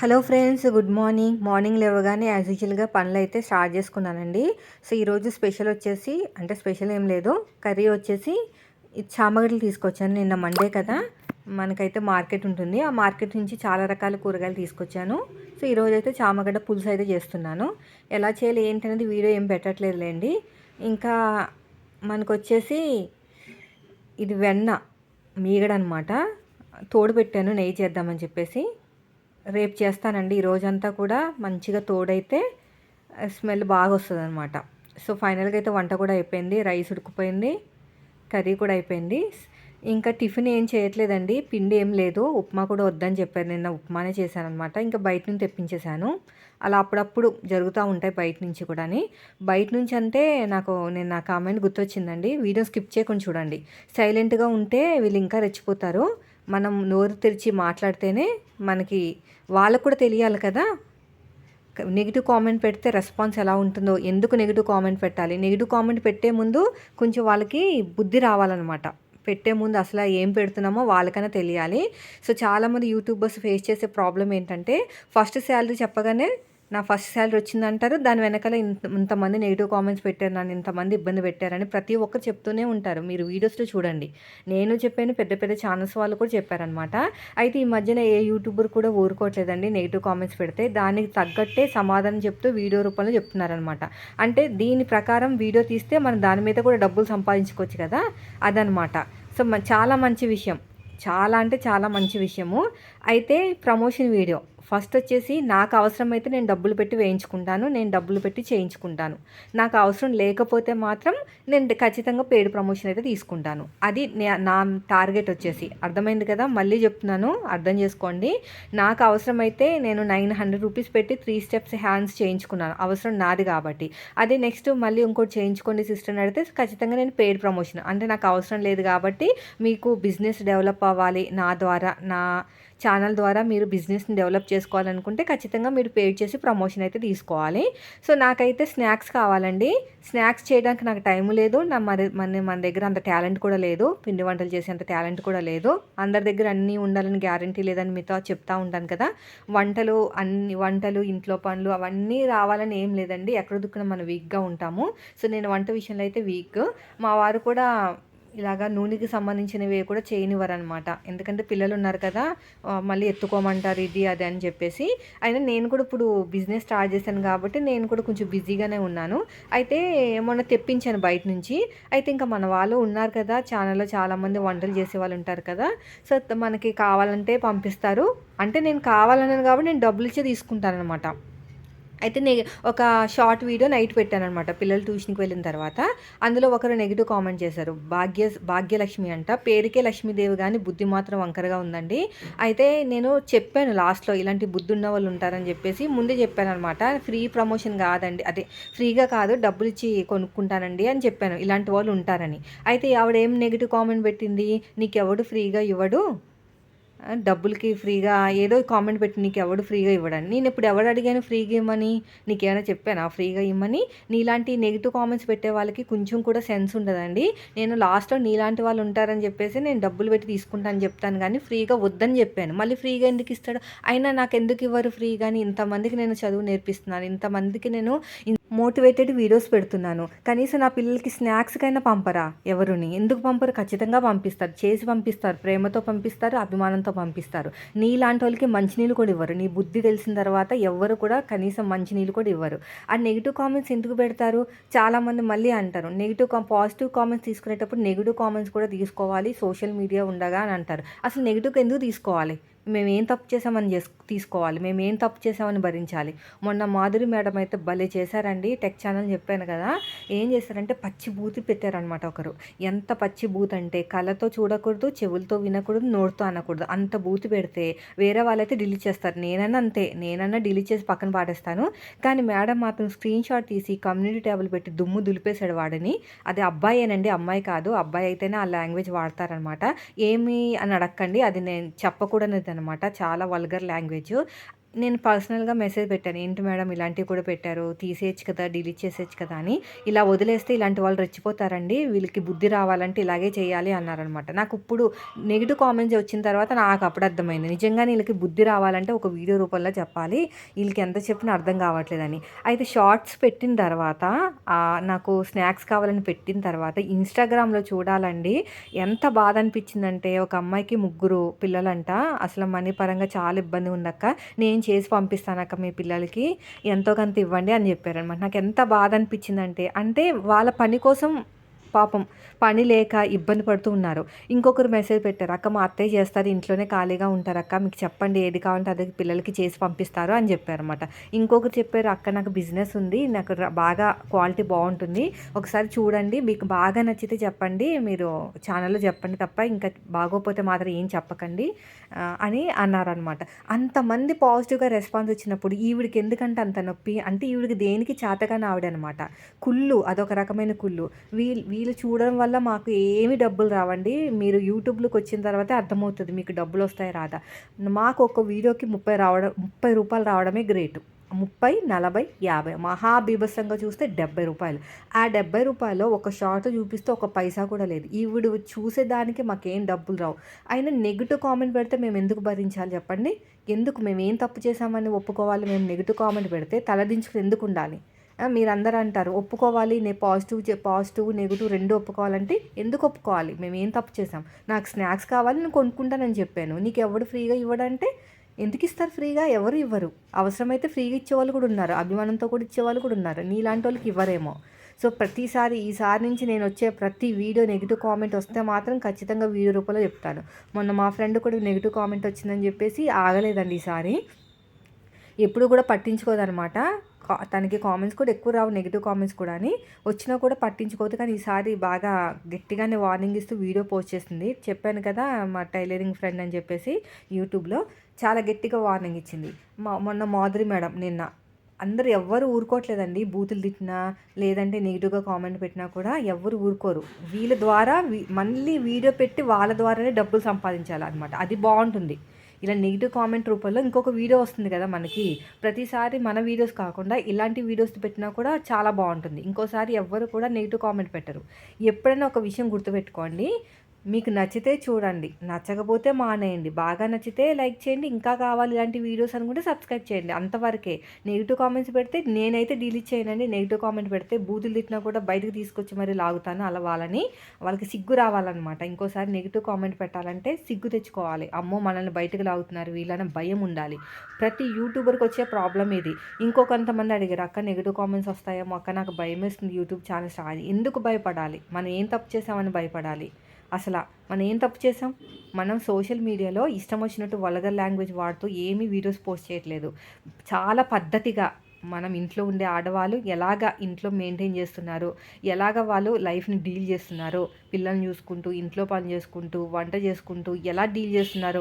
Hello friends, good morning. Morning లేవగానే as యూజువల్గా పనులు అయితే స్టార్ట్ చేసుకున్నానండి. సో ఈరోజు స్పెషల్ వచ్చేసి, అంటే స్పెషల్ ఏం లేదు, కర్రీ వచ్చేసి చామగడ్డలు తీసుకొచ్చాను. నిన్న మండే కదా, మనకైతే మార్కెట్ ఉంటుంది. ఆ మార్కెట్ నుంచి చాలా రకాల కూరగాయలు తీసుకొచ్చాను. సో ఈరోజు అయితే చామగడ్డ పులుసు అయితే చేస్తున్నాను. ఎలా చేయాలి ఏంటనేది వీడియో ఏం పెట్టట్లేదులేండి. ఇంకా మనకు వచ్చేసి ఇది వెన్న మీగడనమాట, తోడు పెట్టాను నెయ్యి చేద్దామని చెప్పేసి. రేపు చేస్తానండి. ఈ రోజంతా కూడా మంచిగా తోడైతే స్మెల్ బాగా వస్తుంది అనమాట. సో ఫైనల్గా అయితే వంట కూడా అయిపోయింది, రైస్ ఉడికిపోయింది, కర్రీ కూడా అయిపోయింది. ఇంకా టిఫిన్ ఏం చేయట్లేదండి, పిండి ఏం లేదు. ఉప్మా కూడా వద్దని చెప్పారు, నిన్న ఉప్మానే చేశాను అనమాట. ఇంకా బయట నుంచి తెప్పించేశాను. అలా అప్పుడప్పుడు జరుగుతూ ఉంటాయి బయట నుంచి కూడా. బయట నుంచి అంటే నేను నా కామెంట్ గుర్తొచ్చిందండి, వీడియో స్కిప్ చేయకుండా చూడండి. సైలెంట్గా ఉంటే వీళ్ళు ఇంకా రెచ్చిపోతారు. మనం నోరు తెరిచి మాట్లాడితేనే మనకి, వాళ్ళకు కూడా తెలియాలి కదా. నెగిటివ్ కామెంట్ పెడితే రెస్పాన్స్ ఎలా ఉంటుందో, ఎందుకు నెగిటివ్ కామెంట్ పెట్టాలి, నెగిటివ్ కామెంట్ పెట్టే ముందు కొంచెం వాళ్ళకి బుద్ధి రావాలన్నమాట. పెట్టే ముందు అసలు ఏం పెడుతున్నామో వాళ్ళకైనా తెలియాలి. సో చాలామంది యూట్యూబర్స్ ఫేస్ చేసే ప్రాబ్లం ఏంటంటే, ఫస్ట్ శాలరీ చెప్పగానే నా ఫస్ట్ శాలరీ వచ్చిందంటారు, దాని వెనకాల ఇంతమంది నెగిటివ్ కామెంట్స్ పెట్టారు, నన్ను ఇంతమంది ఇబ్బంది పెట్టారని ప్రతి ఒక్కరు చెప్తూనే ఉంటారు. మీరు వీడియోస్లో చూడండి, నేను చెప్పాను, పెద్ద పెద్ద ఛానల్స్ వాళ్ళు కూడా చెప్పారనమాట. అయితే ఈ మధ్యన ఏ యూట్యూబర్ కూడా ఊరుకోవట్లేదండి నెగిటివ్ కామెంట్స్ పెడితే. దానికి తగ్గట్టే సమాధానం చెప్తూ వీడియో రూపంలో చెప్తున్నారనమాట. అంటే దీని ప్రకారం వీడియో తీస్తే మనం దాని మీద కూడా డబ్బులు సంపాదించుకోవచ్చు కదా, అదనమాట. సో చాలా మంచి విషయం, చాలా అంటే చాలా మంచి విషయము. అయితే ప్రమోషన్ వీడియో ఫస్ట్ వచ్చేసి, నాకు అవసరమైతే నేను డబ్బులు పెట్టి వేయించుకుంటాను, నేను డబ్బులు పెట్టి చేయించుకుంటాను. నాకు అవసరం లేకపోతే మాత్రం నేను ఖచ్చితంగా పెయిడ్ ప్రమోషన్ అయితే తీసుకుంటాను. అది నా టార్గెట్ వచ్చేసి. అర్థమైంది కదా, మళ్ళీ చెప్తున్నాను, అర్థం చేసుకోండి. నాకు అవసరమైతే నేను 900 రూపీస్ పెట్టి 3 స్టెప్స్ హ్యాండ్స్ చేయించుకున్నాను, అవసరం నాది కాబట్టి. అదే నెక్స్ట్ మళ్ళీ ఇంకోటి చేయించుకోండి సిస్టర్ అడిగితే ఖచ్చితంగా నేను పెయిడ్ ప్రమోషన్, అంటే నాకు అవసరం లేదు కాబట్టి మీకు బిజినెస్ డెవలప్ అవ్వాలి నా ద్వారా, నా ఛానల్ ద్వారా మీరు బిజినెస్ని డెవలప్ చేసుకోవాలనుకుంటే ఖచ్చితంగా మీరు పేడ్ చేసి ప్రమోషన్ అయితే తీసుకోవాలి. సో నాకైతే స్నాక్స్ కావాలండి. స్నాక్స్ చేయడానికి నాకు టైం లేదు, మన దగ్గర అంత టాలెంట్ కూడా లేదు, పిండి వంటలు చేసేంత టాలెంట్ కూడా లేదు. అందరి దగ్గర అన్నీ ఉండాలని గ్యారంటీ లేదని మీతో చెప్తా ఉంటాను కదా. వంటలు ఇంట్లో పనులు అవన్నీ రావాలని ఏం లేదండి, ఎక్కడ దుక్కున మనం వీక్గా ఉంటాము. సో నేను వంట విషయంలో అయితే వీక్. మా వారు కూడా ఇలాగా నూనెకి సంబంధించినవి కూడా చేయనివ్వరు అనమాట. ఎందుకంటే పిల్లలు ఉన్నారు కదా, మళ్ళీ ఎత్తుకోమంటారు ఇది అది అని చెప్పేసి. అయినా నేను కూడా ఇప్పుడు బిజినెస్ స్టార్ట్ చేశాను కాబట్టి నేను కూడా కొంచెం బిజీగానే ఉన్నాను. అయితే మొన్న తెప్పించాను బయట నుంచి. అయితే ఇంకా మన వాళ్ళు ఉన్నారు కదా ఛానల్లో, చాలామంది వంటలు చేసే వాళ్ళు ఉంటారు కదా. సో మనకి కావాలంటే పంపిస్తారు, అంటే నేను కావాలన్నాను కాబట్టి నేను డబ్బులు ఇచ్చే తీసుకుంటాను అనమాట. అయితే ఒక షార్ట్ వీడియో నైట్ పెట్టానమాట పిల్లలు ట్యూషన్కి వెళ్ళిన తర్వాత. అందులో ఒకరు నెగిటివ్ కామెంట్ చేశారు, భాగ్యలక్ష్మి అంట, పేరుకే లక్ష్మీదేవి కానీ బుద్ధి మాత్రం వంకరగా ఉందండి. అయితే నేను చెప్పాను లాస్ట్లో, ఇలాంటి బుద్ధి ఉన్న వాళ్ళు ఉంటారని చెప్పేసి ముందే చెప్పాను అనమాట. ఫ్రీ ప్రమోషన్ కాదండి, అదే ఫ్రీగా కాదు, డబ్బులు ఇచ్చి కొనుక్కుంటానండి అని చెప్పాను, ఇలాంటి వాళ్ళు ఉంటారని. అయితే ఆవిడ ఏం నెగిటివ్ కామెంట్ పెట్టింది, నీకెవడు ఫ్రీగా ఇవ్వడు, డబ్బులకి ఫ్రీగా ఏదో కామెంట్ పెట్టి, నీకు ఎవడు ఫ్రీగా ఇవ్వడని. నేను ఇప్పుడు ఎవడు అడిగాను ఫ్రీగా ఇవ్వమని, నీకేమైనా చెప్పానా ఫ్రీగా ఇవ్వమని. నీలాంటి నెగిటివ్ కామెంట్స్ పెట్టే వాళ్ళకి కొంచెం కూడా సెన్స్ ఉండదండి. నేను లాస్ట్లో నీలాంటి వాళ్ళు ఉంటారని చెప్పేసి నేను డబ్బులు పెట్టి తీసుకుంటాను చెప్తాను, కానీ ఫ్రీగా వద్దని చెప్పాను. మళ్ళీ ఫ్రీగా ఎందుకు ఇస్తాడు, అయినా నాకు ఎందుకు ఇవ్వరు ఫ్రీగా, ఇంతమందికి నేను చదువు నేర్పిస్తున్నాను, ఇంతమందికి నేను మోటివేటెడ్ వీడియోస్ పెడుతున్నాను, కనీసం నా పిల్లలకి స్నాక్స్కైనా పంపరా, ఎవరుని ఎందుకు పంపరు, ఖచ్చితంగా పంపిస్తారు, చేసి పంపిస్తారు, ప్రేమతో పంపిస్తారు, అభిమానంతో పంపిస్తారు. నీలాంటి వాళ్ళకి మంచినీళ్ళు కూడా ఇవ్వరు. నీ బుద్ధి తెలిసిన తర్వాత ఎవ్వరు కూడా కనీసం మంచినీళ్ళు కూడా ఇవ్వరు. ఆ నెగిటివ్ కామెంట్స్ ఎందుకు పెడతారు, చాలామంది మళ్ళీ అంటారు పాజిటివ్ కామెంట్స్ తీసుకునేటప్పుడు నెగిటివ్ కామెంట్స్ కూడా తీసుకోవాలి సోషల్ మీడియా ఉండగా అని అంటారు. అసలు నెగిటివ్ ఎందుకు తీసుకోవాలి, మేము ఏం తప్పు చేసామని తీసుకోవాలి, మేము ఏం తప్పు చేసామని భరించాలి. మొన్న మాధురి మేడం అయితే భలే చేశారండి, టెక్ ఛానల్ చెప్పాను కదా. ఏం చేశారంటే పచ్చి బూతి పెట్టారనమాట ఒకరు. ఎంత పచ్చి బూత్ అంటే, కళ్ళతో చూడకూడదు, చెవులతో వినకూడదు, నోటితో అనకూడదు, అంత బూతి పెడితే వేరే వాళ్ళైతే డిలీట్ చేస్తారు. నేనన్నా అంతే, నేనన్నా డిలీట్ చేసి పక్కన పాడేస్తాను. కానీ మేడం మాత్రం స్క్రీన్ షాట్ తీసి కమ్యూనిటీ ట్యాబ్లు పెట్టి దుమ్ము దులిపేశాడు వాడిని. అది అబ్బాయేనండి, అమ్మాయి కాదు. అబ్బాయి అయితేనే ఆ లాంగ్వేజ్ వాడతారనమాట. ఏమి అని అడగండి, అది నేను చెప్పకూడనిది అనమాట, చాలా వల్గర్ లాంగ్వేజ్. నేను పర్సనల్‌గా మెసేజ్ పెట్టాను. "ఏంటి మేడం ఇలాంటివి కూడా పెట్టారు. తీసేయొచ్చు కదా! డిలీట్ చేసేయొచ్చు కదా!" అని. "ఇలా వదిలేస్తే ఇలాంటి వాళ్ళు రెచ్చిపోతారండి. వీళ్ళకి బుద్ధి రావాలంటే ఇలాగే చేయాలి" అన్నారనమాట. నాకిప్పుడు నెగెటివ్ కామెంట్స్ వచ్చిన తర్వాత నాకప్పుడు అర్థమైంది. నిజంగానే ఈళ్ళకి బుద్ధి రావాలంటే ఒక వీడియో రూపంలో చెప్పాలి. ఈళ్ళకి ఎంత చెప్పినా అర్థం కావట్లేదని. అయితే షార్ట్స్ పెట్టిన తర్వాత నాకు స్నాక్స్ కావాలని పెట్టిన తర్వాత ఇన్‌స్టాగ్రామ్‌లో చూడాలండి ఎంత బాధ అనిపించిందంటే ఒక అమ్మాయికి ముగ్గురు పిల్లలంట. అసలు మనీ పరంగా చాలా ఇబ్బందిగా ఉందక్క. నేను చేసి పంపిస్తానక్క మీ పిల్లలకి. ఎంతో కొంత ఇవ్వండి అని చెప్పారనమాట. నాకెంత బాధ అనిపించిందంటే, అంటే వాళ్ళ పని కోసం పాపం పని లేక ఇబ్బంది పడుతూ ఉన్నారు. ఇంకొకరు మెసేజ్ పెట్టారు. "అక్క మా అత్తయ్య చేస్తారు. ఇంట్లోనే ఖాళీగా ఉంటారక్క. మీకు చెప్పండి ఏది కావాలంటే అది పిల్లలకి చేసి పంపిస్తారు" అని చెప్పారనమాట. ఇంకొకరు చెప్పారు, "అక్క నాకు బిజినెస్ ఉంది. నాకు బాగా క్వాలిటీ బావుంటుంది. ఒకసారి చూడండి. మీకు బాగా నచ్చితే చెప్పండి. మీరు ఛానల్‌లో చెప్పండి తప్ప ఇంకా బాగోకపోతే మాత్రం ఏం చెప్పకండి" అని అన్నారనమాట. అంతమంది పాజిటివ్‌గా రెస్పాన్స్ వచ్చినప్పుడు ఈవిడకి ఎందుకంటే అంత నొప్పి అంటే ఈవిడకి దేనికి చేతకాని ఆవిడనమాట. కుళ్ళు అదొక రకమైన కుళ్ళు. వీళ్ళు చూడడం వల్ల మాకు ఏమి డబ్బులు రావండి. మీరు యూట్యూబ్‌లోకొచ్చిన తర్వాతే అర్థమవుతది మీకు డబ్బులొస్తాయా రాదా. మాకు ఒక వీడియోకి 30 రూపాయలు రావడమే గ్రేటు. 30, 40, 50 మహా బీభత్సంగా చూస్తే రూ. 70. ఆ రూ. 70 ఒక షార్ట్ చూపిస్తే ఒక పైసా కూడా లేదు. ఈవిడ చూసేదానికి మాకేం డబ్బులు రావు. అయినా నెగెటివ్ కామెంట్ పెడితే మేమెందుకు భరించాలి చెప్పండి? ఎందుకు మేమేం తప్పు చేశామని ఒప్పుకోవాలి? మేము నెగెటివ్ కామెంట్ పెడితే తలదించుకొని ఎందుకుండాలి? మీరందరూ అంటారు ఒప్పుకోవాలి పాజిటివ్, నెగెటివ్ 2 ఒప్పుకోవాలంటే ఎందుకు ఒప్పుకోవాలి? మేమేం తప్పు చేశాం? నాకు స్నాక్స్ కావాలి నేను కొనుక్కుంటానని చెప్పాను. నీకెవడు ఫ్రీగా ఇవ్వడంటే ఎందుకిస్తారు ఫ్రీగా? ఎవరు ఇవ్వరు. అవసరమైతే ఫ్రీగా ఇచ్చేవాళ్ళు కూడా ఉన్నారు. అభిమానంతో కూడా ఇచ్చేవాళ్ళు కూడా ఉన్నారు. నీలాంటోళ్ళకి ఇవ్వరేమో. సో, ఈసారి నుంచి నేనొచ్చే ప్రతి వీడియో నెగెటివ్ కామెంట్ వస్తే మాత్రం ఖచ్చితంగా వీడియో రూపంలో చెప్తాను. మొన్న మా ఫ్రెండ్ కూడా నెగెటివ్ కామెంట్ వచ్చిందని చెప్పేసి ఆగలేదండి ఈసారి. ఎప్పుడు కూడా పట్టించుకోదనమాట. తనకి కామెంట్స్ కూడా ఎక్కువ రావు నెగెటివ్ కామెంట్స్ కూడా అని. వచ్చినా కూడా పట్టించుకోదు. కానీ ఈసారి బాగా గట్టిగానే వార్నింగ్ ఇస్తూ వీడియో పోస్ట్ చేసింది. చెప్పాను కదా మా టైలరింగ్ ఫ్రెండ్ అని చెప్పేసి యూట్యూబ్‌లో చాలా గట్టిగా వార్నింగ్ ఇచ్చింది. మొన్న మాధురి మేడం నిన్న అందరూ ఎవ్వరు ఊరుకోవట్లేదండి. బూతులు తిట్టినా, లేదంటే నెగెటివ్‌గా కామెంట్ పెట్టినా కూడా ఎవ్వరు ఊరుకోరు. వీళ్ళ ద్వారా మళ్ళీ వీడియో పెట్టి వాళ్ళ ద్వారానే డబ్బులు సంపాదించాలన్నమాట. అది బావుంటుంది. ఇలా నెగెటివ్ కామెంట్ రూపంలో ఇంకొక వీడియో వస్తుంది కదా మనకి. ప్రతిసారి మన వీడియోస్ కాకుండా ఇలాంటి వీడియోస్ పెట్టినా కూడా చాలా బావుంటుంది. ఇంకోసారి ఎవ్వరు కూడా నెగెటివ్ కామెంట్ పెట్టరు. ఎప్పుడైనా ఒక విషయం గుర్తుపెట్టుకోండి. మీకు నచ్చితే చూడండి. నచ్చకపోతే మానేయండి. బాగా నచ్చితే లైక్ చేయండి. ఇంకా కావాలి ఇలాంటి వీడియోస్ అనుకుంటే సబ్స్క్రైబ్ చేయండి. అంతవరకే. నెగెటివ్ కామెంట్స్ పెడితే నేనైతే డిలీట్ చేయనండి. నెగెటివ్ కామెంట్ పెడితే బూతులు తిట్టినా కూడా బయటకు తీసుకొచ్చి మరీ లాగుతాను. అలా వాళ్ళకి సిగ్గు రావాలన్నమాట. ఇంకోసారి నెగెటివ్ కామెంట్ పెట్టాలంటే సిగ్గు తెచ్చుకోవాలి. అమ్మో! మనల్ని బయటకు లాగుతున్నారు వీళ్ళని భయం ఉండాలి. ప్రతి యూట్యూబర్‌కి వచ్చే ప్రాబ్లమ్ ఇది. కొంతమంది అడిగారు, "అక్క నెగెటివ్ కామెంట్స్ వస్తాయేమో అక్క నాకు భయమేస్తుంది యూట్యూబ్ ఛానల్ స్టార్ట్" ఎందుకు భయపడాలి? మనం ఏం తప్పు చేశామని భయపడాలి? మనం ఏం తప్పు చేసాం? మనం సోషల్ మీడియాలో ఇష్టం వచ్చినట్టు వల్గర్ లాంగ్వేజ్ వాడుతూ ఏమీ వీడియోస్ పోస్ట్ చేయట్లేదు. చాలా పద్ధతిగా మనం ఇంట్లో ఉండే ఆడవాళ్ళు ఎలాగా ఇంట్లో మెయింటైన్ చేస్తున్నారు, ఎలాగ వాళ్ళు లైఫ్‌ని డీల్ చేస్తున్నారో, పిల్లల్ని చూసుకుంటూ, ఇంట్లో పని చేసుకుంటూ, వంట చేసుకుంటూ ఎలా డీల్ చేస్తున్నారో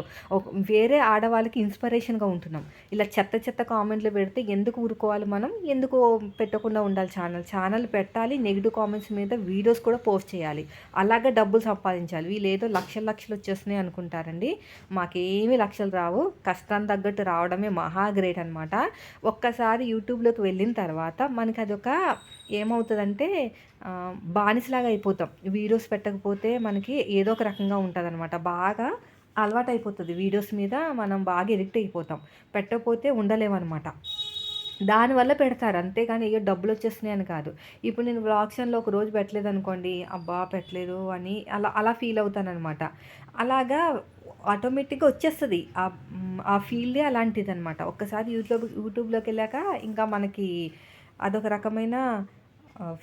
వేరే ఆడవాళ్ళకి ఇన్స్పిరేషన్‌గా ఉంటున్నాం. ఇలా చెత్త చెత్త కామెంట్లు పెడితే ఎందుకు ఊరుకోవాలి మనం? ఎందుకు పెట్టకుండా ఉండాలి ఛానల్ పెట్టాలి. నెగెటివ్ కామెంట్స్ మీద వీడియోస్ కూడా పోస్ట్ చేయాలి. అలాగే డబ్బులు సంపాదించాలి. వీళ్ళేదో లక్షలు లక్షలు వచ్చేస్తున్నాయి అనుకుంటారండి. మాకేమీ లక్షలు రావు. కష్టానికి తగ్గట్టు రావడమే మహా గ్రేట్ అనమాట. ఒక్కసారి యూట్యూబ్‌లోకి వెళ్ళిన తర్వాత మనకి అదొక ఏమవుతదంటే బానిసలాగా అయిపోతాం. వీడియోస్ పెట్టకపోతే మనకి ఏదో ఒక రకంగా ఉంటదనమాట. బాగా అలవాటయిపోతది. వీడియోస్ మీద మనం బాగా ఎడిక్ట్ అయిపోతాం. పెట్టకపోతే ఉండలేమనమాట. దానివల్ల పెడతారు. అంతేగాని అయ్యో! డబ్బులొచ్చేస్తున్నాయని కాదు. ఇప్పుడు నేను వ్లాగ్స్‌లో ఒక రోజు పెట్టలేదనుకోండి, అబ్బా! పెట్టలేదు అని అలా ఫీల్ అవుతాననమాట. అలాగా ఆటోమేటిక్‌గా వచ్చేస్తది. ఆ ఫీల్డే అలాంటిదనమాట. ఒక్కసారి యూట్యూబ్‌లోకెళ్ళాక ఇంకా మనకి అదొక రకమైన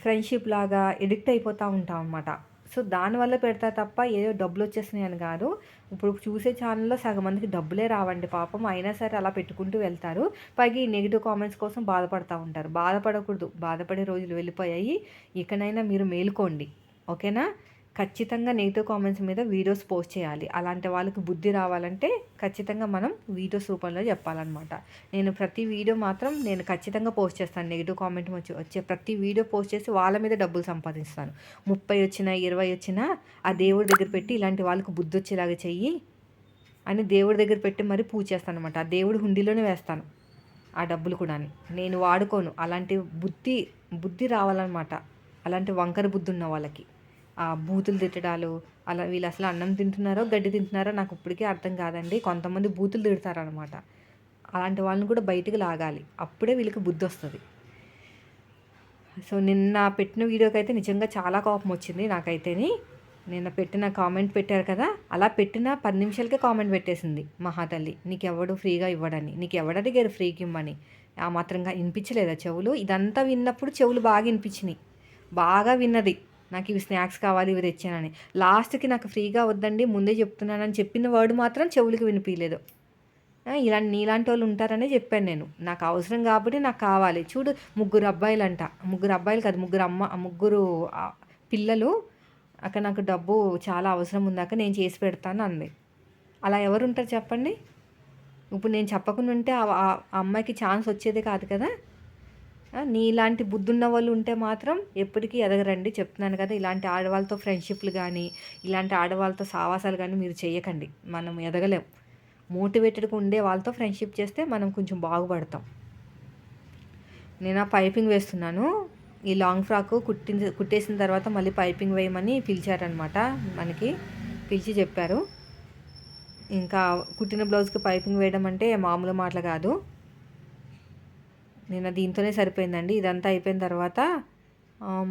ఫ్రెండ్‌షిప్ లాగా ఎడిక్ట్ అయిపోతా ఉంటాం అనమాట. సో, దానివల్ల పెడతా తప్ప ఏదో డబ్బులొచ్చేస్తున్నాయని గాదు. ఇప్పుడు చూసే ఛానల్‌లో సగం మందికి డబ్బులే రావండి పాపం. అయినా సరే అలా పెట్టుకుంటూ వెళ్తారు. పైగా ఈ నెగెటివ్ కామెంట్స్ కోసం బాధపడతా ఉంటారు. బాధపడకూడదు. బాధపడే రోజులు వెళ్ళిపోయాయి. ఇకనైనా మీరు మేలుకోండి. ఓకేనా? ఖచ్చితంగా నెగెటివ్ కామెంట్స్ మీద వీడియోస్ పోస్ట్ చేయాలి. అలాంటి వాళ్ళకి బుద్ధి రావాలంటే ఖచ్చితంగా మనం వీడియోస్ రూపంలో చెప్పాలనమాట. నేను ప్రతి వీడియో మాత్రం నేను ఖచ్చితంగా పోస్ట్ చేస్తాను. నెగెటివ్ కామెంట్ వచ్చే ప్రతి వీడియో పోస్ట్ చేసి వాళ్ళ మీద డబ్బులు సంపాదిస్తాను. 30 వచ్చినా, 20 వచ్చినా ఆ దేవుడి దగ్గర పెట్టి ఇలాంటి వాళ్ళకి బుద్ధొచ్చేలాగా చెయ్యి. అని దేవుడి దగ్గర పెట్టి మరీ పూజ చేస్తాను అనమాట. ఆ దేవుడి హుండీలోనే వేస్తాను ఆ డబ్బులు కూడా. నేను వాడుకోను. అలాంటి బుద్ధి రావాలన్నమాట. అలాంటి వంకర బుద్ధి ఉన్న వాళ్ళకి ఆ బూతులు తిట్టడాలు, అలా వీళ్ళు అసలు అన్నం తింటున్నారో గడ్డి తింటున్నారో నాకు ఇప్పటికీ అర్థం కాదండి. కొంతమంది బూతులు తిడతారనమాట. అలాంటి వాళ్ళని కూడా బయటికి లాగాలి. అప్పుడే వీళ్ళకి బుద్ధి వస్తుంది. సో నిన్న పెట్టిన వీడియోకి అయితే నిజంగా చాలా కోపం వచ్చింది నాకైతేని. నిన్న పెట్టిన కామెంట్ పెట్టారు కదా, అలా పెట్టిన 10 నిమిషాలకే కామెంట్ పెట్టేసింది మహాతల్లి. నీకెవడు ఫ్రీగా ఇవ్వడని, నీకు ఎవడడిగారు ఫ్రీకి ఇమ్మని. ఆ మాత్రంగా వినిపించలేదా చెవులు? ఇదంతా విన్నప్పుడు చెవులు బాగా వినిపించినాయి. బాగా విన్నది నాకు ఇవి స్నాక్స్ కావాలి ఇవి తెచ్చానని. లాస్ట్కి నాకు ఫ్రీగా వద్దండి ముందే చెప్తున్నానని చెప్పిన వర్డ్ మాత్రం చెవులకి వినిపించలేదు. నీలాంటి వాళ్ళు ఉంటారనే చెప్పాను నేను. నాకు అవసరం కాబట్టి నాకు కావాలి. చూడు, ముగ్గురు అబ్బాయిలంట, ముగ్గురు అబ్బాయిలు కాదు, ముగ్గురు పిల్లలు అక్కడ నాకు డబ్బు చాలా అవసరం ఉందాక నేను చేసి పెడతాను అంది. అలా ఎవరు ఉంటారు చెప్పండి? ఇప్పుడు నేను చెప్పకుండా ఉంటే ఆ అమ్మాయికి ఛాన్స్ వచ్చేదే కాదు కదా. నీలాంటి బుద్ధున్న వాళ్ళు ఉంటే మాత్రం ఎప్పటికీ ఎదగరండి. చెప్తున్నాను కదా, ఇలాంటి ఆడవాళ్ళతో ఫ్రెండ్షిప్లు కానీ ఇలాంటి ఆడవాళ్ళతో సావాసాలు కానీ మీరు చేయకండి. మనం ఎదగలేం. మోటివేటెడ్గా ఉండే వాళ్ళతో ఫ్రెండ్షిప్ చేస్తే మనం కొంచెం బాగుపడతాం. నేను ఆ పైపింగ్ వేస్తున్నాను. ఈ లాంగ్ ఫ్రాక్ కుట్టేసిన తర్వాత మళ్ళీ పైపింగ్ వేయమని పిలిచారనమాట. మనకి పిలిచి చెప్పారు. ఇంకా కుట్టిన బ్లౌజ్కి పైపింగ్ వేయడం అంటే మామూలు మాటలు కాదు. నేను దీంతోనే సరిపోయిందండి. ఇదంతా అయిపోయిన తర్వాత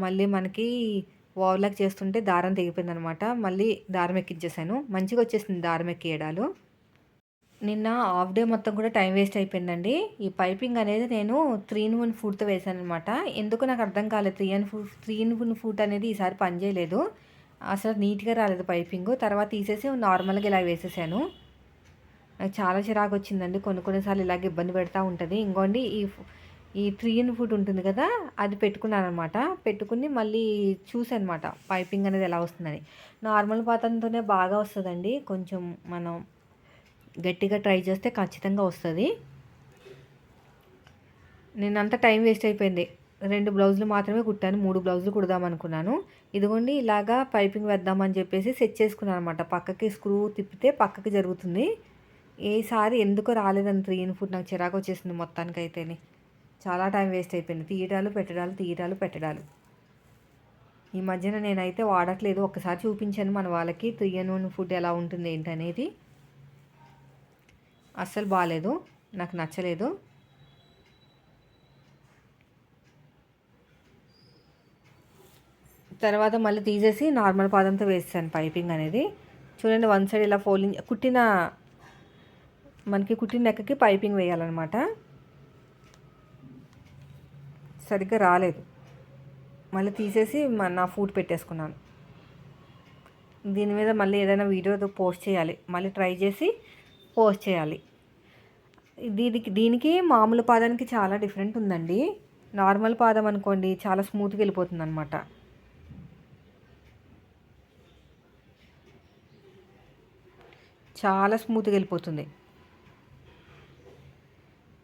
మళ్ళీ మనకి ఓవర్లాక్ చేస్తుంటే దారం తెగిపోయిందనమాట. మళ్ళీ దారం ఎక్కించేసాను. మంచిగా వచ్చేసింది దారం ఎక్కియడాలు. నిన్న హాఫ్ డే మొత్తం కూడా టైం వేస్ట్ అయిపోయిందండి. ఈ పైపింగ్ అనేది నేను 3-in-1 ఫుడ్తో వేసాను అనమాట. ఎందుకు నాకు అర్థం కాలేదు. 3-in-1 ఫుడ్ అనేది ఈసారి పనిచేయలేదు. అసలు నీట్గా రాలేదు పైపింగ్. తర్వాత తీసేసి నార్మల్గా ఇలా వేసేసాను. నాకు చాలా చిరాకు వచ్చిందండి. కొన్నిసార్లు ఇలాగ ఇబ్బంది పెడతా ఉంటుంది. ఇంకోండి ఈ 3-in ఫుడ్ ఉంటుంది కదా, అది పెట్టుకున్నాను అనమాట. పెట్టుకుని మళ్ళీ చూసానమాట పైపింగ్ అనేది ఎలా వస్తుందని. నార్మల్ పాతంతోనే బాగా వస్తుందండి. కొంచెం మనం గట్టిగా ట్రై చేస్తే ఖచ్చితంగా వస్తుంది. నేనంతా టైం వేస్ట్ అయిపోయింది. 2 బ్లౌజులు మాత్రమే కుట్టాను. 3 బ్లౌజులు కుడదాం అనుకున్నాను. ఇదిగోండి ఇలాగా పైపింగ్ వేద్దామని చెప్పేసి సెట్ చేసుకున్నాను అనమాట. పక్కకి స్క్రూ తిప్పితే పక్కకి జరుగుతుంది. ఈసారి ఎందుకో రాలేదని 3-in ఫుడ్ నాకు చిరాకు వచ్చేసింది మొత్తానికైతేనే. చాలా టైం వేస్ట్ అయిపోయింది. తీయడాలు పెట్టడాలు. ఈ మధ్యన నేనైతే వాడట్లేదు. ఒక్కసారి చూపించాను మన వాళ్ళకి 3-in-1 ఫుడ్ ఎలా ఉంటుంది ఏంటనేది. అస్సలు బాగాలేదు, నాకు నచ్చలేదు. తర్వాత మళ్ళీ తీసేసి నార్మల్ పాదంతో వేసాను పైపింగ్ అనేది. చూడండి, వన్ సైడ్ ఇలా ఫోల్డింగ్ మనకి కుట్టిన నెక్కకి పైపింగ్ వేయాలన్నమాట. సరిగ్గా రాలేదు. మళ్ళీ తీసేసి నా ఫుడ్ పెట్టేసుకున్నాను. దీని మీద మళ్ళీ ఏదైనా వీడియో పోస్ట్ చేయాలి. మళ్ళీ ట్రై చేసి పోస్ట్ చేయాలి. దీనికి మామూలు పాదానికి చాలా డిఫరెంట్ ఉందండి. నార్మల్ పాదం అనుకోండి చాలా స్మూత్గా వెళ్ళిపోతుంది అనమాట. చాలా స్మూత్గా వెళ్ళిపోతుంది.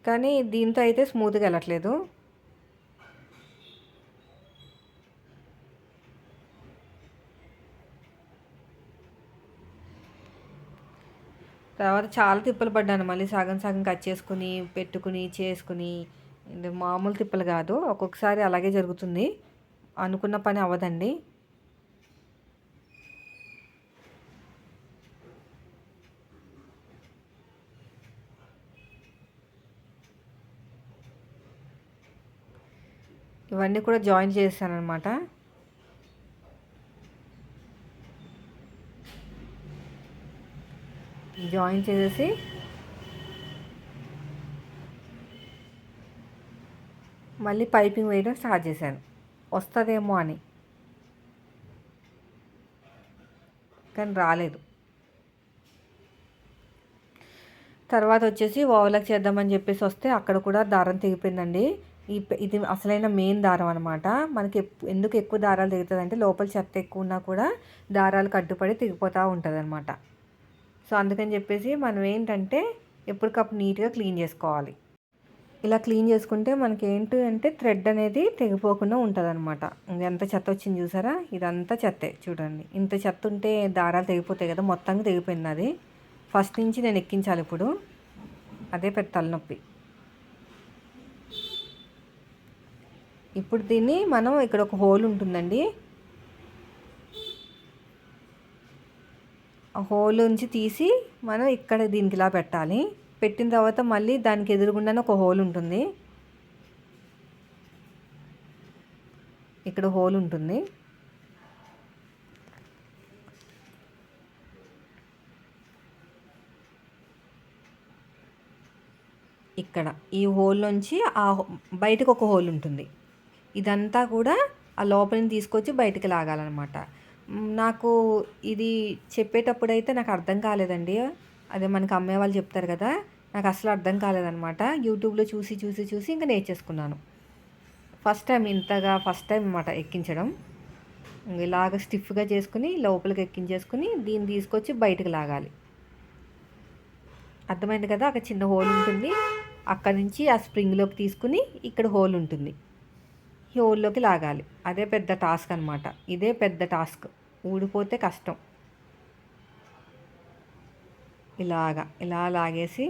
కానీ దీంతో అయితే స్మూత్గా వెళ్ళట్లేదు. తర్వాత చాలా తిప్పలు పడ్డాను. మళ్ళీ సగం కట్ చేసుకుని చేసుకుని ఇది మామూలు తిప్పలు కాదు. ఒక్కొక్కసారి అలాగే జరుగుతుంది. అనుకున్న పని అవ్వదండి. ఇవన్నీ కూడా జాయిన్ చేశాను అనమాట. జాయిన్ చేసేసి మళ్ళీ పైపింగ్ వేయడం స్టార్ట్ చేశాను, వస్తుందేమో అని. కానీ రాలేదు. తర్వాత వచ్చేసి ఓవర్లాక్ చేద్దామని చెప్పేసి వస్తే అక్కడ కూడా దారం తెగిపోయిందండి. ఇది అసలైన మెయిన్ దారం అనమాట. మనకి ఎందుకు ఎక్కువ దారాలు తెగుతుంది అంటే లోపల చెత్త ఎక్కువ ఉన్నా కూడా దారాలు కట్టుపడి తెగిపోతూ ఉంటుంది అనమాట. సో అందుకని చెప్పేసి మనం ఏంటంటే ఎప్పటికప్పుడు నీట్గా క్లీన్ చేసుకోవాలి. ఇలా క్లీన్ చేసుకుంటే మనకి ఏంటి అంటే థ్రెడ్ అనేది తెగిపోకుండా ఉంటుంది అనమాట. ఎంత చెత్త వచ్చింది చూసారా, ఇదంతా చెత్తే చూడండి. ఇంత చెత్త ఉంటే దారాలు తెగిపోతాయి కదా, మొత్తంగా తెగిపోయింది అది. ఫస్ట్ నుంచి నేను ఎక్కించాలి ఇప్పుడు. అదే పెద్ద తలనొప్పి. ఇప్పుడు దీన్ని మనం ఇక్కడ ఒక హోల్ ఉంటుందండి, ఆ హోల్ నుంచి తీసి మనం ఇక్కడ దీనికి ఇలా పెట్టాలి. పెట్టిన తర్వాత మళ్ళీ దానికి ఎదురుగుండానే ఒక హోల్ ఉంటుంది, ఇక్కడ హోల్ ఉంటుంది. ఇక్కడ ఈ హోల్ నుంచి బయటకు ఒక హోల్ ఉంటుంది. ఇదంతా కూడా ఆ లోపలిని తీసుకొచ్చి బయటికి లాగాలన్నమాట. నాకు ఇది చెప్పేటప్పుడైతే నాకు అర్థం కాలేదండి. అదే మనకి అమ్మే వాళ్ళు చెప్తారు కదా, నాకు అసలు అర్థం కాలేదనమాట. యూట్యూబ్లో చూసి చూసి చూసి ఇంకా నేర్చేసుకున్నాను. ఫస్ట్ టైం అనమాట ఎక్కించడం. ఇలాగ స్టిఫ్గా చేసుకుని లోపలికి ఎక్కించేసుకుని దీన్ని తీసుకొచ్చి బయటకు లాగాలి. అర్థమైంది కదా, అక్కడ చిన్న హోల్ ఉంటుంది, అక్కడ నుంచి ఆ స్ప్రింగ్లోకి తీసుకుని ఇక్కడ హోల్ ఉంటుంది, ఈ హోల్లోకి లాగాలి. అదే పెద్ద టాస్క్ అనమాట. ఇదే పెద్ద టాస్క్, ఊడిపోతే కష్టం. ఇలా లాగేసి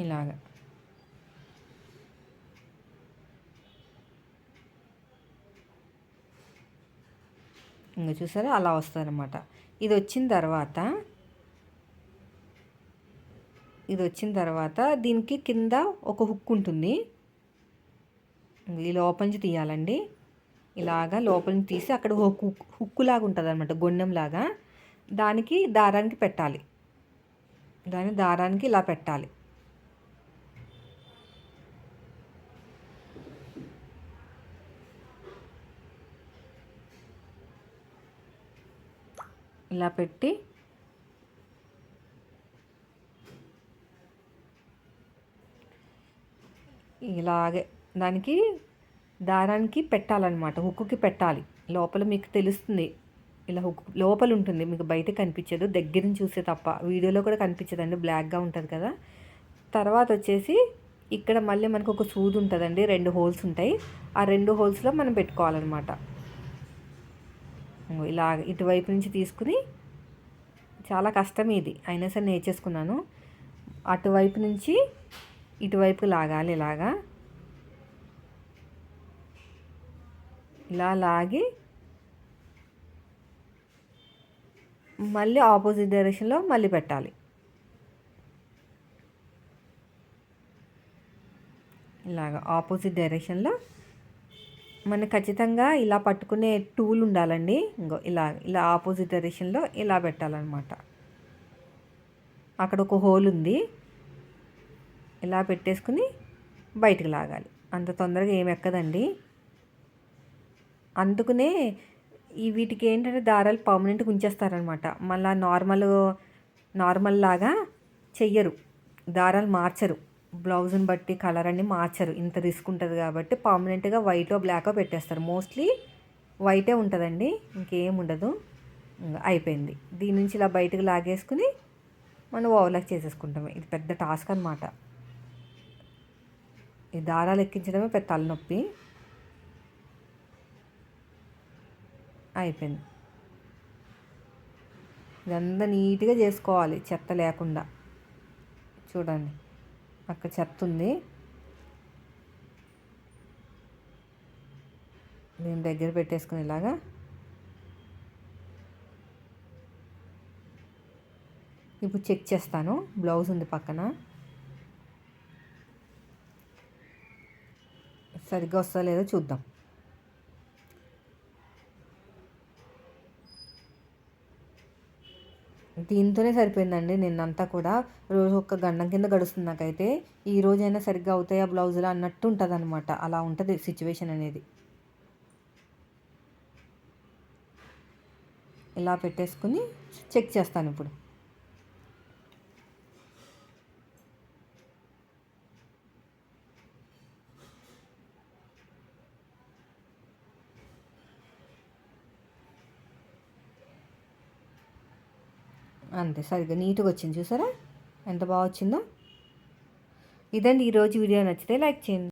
ఇలాగా ఇంకా చూసారా అలా వస్తుందన్నమాట. ఇది వచ్చిన తర్వాత దీనికి కింద ఒక హుక్ ఉంటుంది, ఈ లోపల నుంచి తీయాలండి. ఇలాగా లోపల నుంచి తీసి అక్కడ హుక్కు లాగా ఉంటుంది అనమాట, గొండెంలాగా. దానికి దారానికి పెట్టాలి, దారానికి ఇలా పెట్టాలి. ఇలా పెట్టి ఇలాగే దానికి దారానికి పెట్టాలన్నమాట, హుక్కుకి పెట్టాలి. లోపల మీకు తెలుస్తుంది, ఇలా హుక్ లోపల ఉంటుంది, మీకు బయట కనిపించదు, దగ్గర నుంచి చూస్తే తప్ప. వీడియోలో కూడా కనిపించదండి, బ్లాక్గా ఉంటుంది కదా. తర్వాత వచ్చేసి ఇక్కడ మళ్ళీ మనకు ఒక సూది ఉంటుందండి, 2 హోల్స్ ఉంటాయి. ఆ 2 హోల్స్లో మనం పెట్టుకోవాలన్నమాట. ఇలా ఇటువైపు నుంచి తీసుకుని, చాలా కష్టం ఇది, అయినా సరే నేర్చేసుకున్నాను. అటువైపు నుంచి ఇటువైపు లాగాలి. ఇలా లాగి మళ్ళీ ఆపోజిట్ డైరెక్షన్లో మళ్ళీ పెట్టాలి. ఇలాగ ఆపోజిట్ డైరెక్షన్లో మనకు ఖచ్చితంగా ఇలా పట్టుకునే టూల్ ఉండాలండి. ఇలా ఆపోజిట్ డైరెక్షన్లో ఇలా పెట్టాలన్నమాట. అక్కడ ఒక హోల్ ఉంది, ఇలా పెట్టేసుకుని బయటికి లాగాలి. అంత తొందరగా ఏమి ఎక్కదండి. అందుకనే వీటికి ఏంటంటే దారాలు పర్మనెంట్గా ఉంచేస్తారనమాట. మళ్ళీ నార్మల్ లాగా చెయ్యరు, దారాలు మార్చరు, బ్లౌజ్ని బట్టి కలర్ అన్ని మార్చరు. ఇంత రిస్క్ ఉంటుంది కాబట్టి పర్మనెంట్గా వైటో బ్లాకో పెట్టేస్తారు. మోస్ట్లీ వైటే ఉంటుందండి, ఇంకేం ఉండదు. అయిపోయింది. దీని నుంచి ఇలా బయటకు లాగేసుకుని మనం ఓవర్లాక్ చేసేసుకుంటామే. ఇది పెద్ద టాస్క్ అనమాట. ఈ దారాలు ఎక్కించడమే పెద్ద తలనొప్పి. అయిపోయింది. ఇదంతా నీట్గా చేసుకోవాలి, చెత్త లేకుండా. చూడండి, అక్కడ చెత్త ఉంది, దీని దగ్గర పెట్టేసుకుని ఇలాగా ఇప్పుడు చెక్ చేస్తాను. బ్లౌజ్ ఉంది పక్కన, సరిగ్గా వస్తుందో లేదో చూద్దాం. దీంతోనే సరిపోయిందండి నిన్నంతా కూడా. రోజు ఒక్క గండం కింద గడుస్తుంది నాకైతే. ఈ రోజైనా సరిగ్గా అవుతాయా బ్లౌజులు అన్నట్టు ఉంటుంది అనమాట. అలా ఉంటుంది సిచ్యువేషన్ అనేది. ఇలా పెట్టేసుకుని చెక్ చేస్తాను ఇప్పుడు. అంతే, సరిగ్గా నీట్గా వచ్చింది. చూసారా ఎంత బాగా వచ్చిందో. ఇదండి ఈరోజు వీడియో. నచ్చితే లైక్ చేయండి.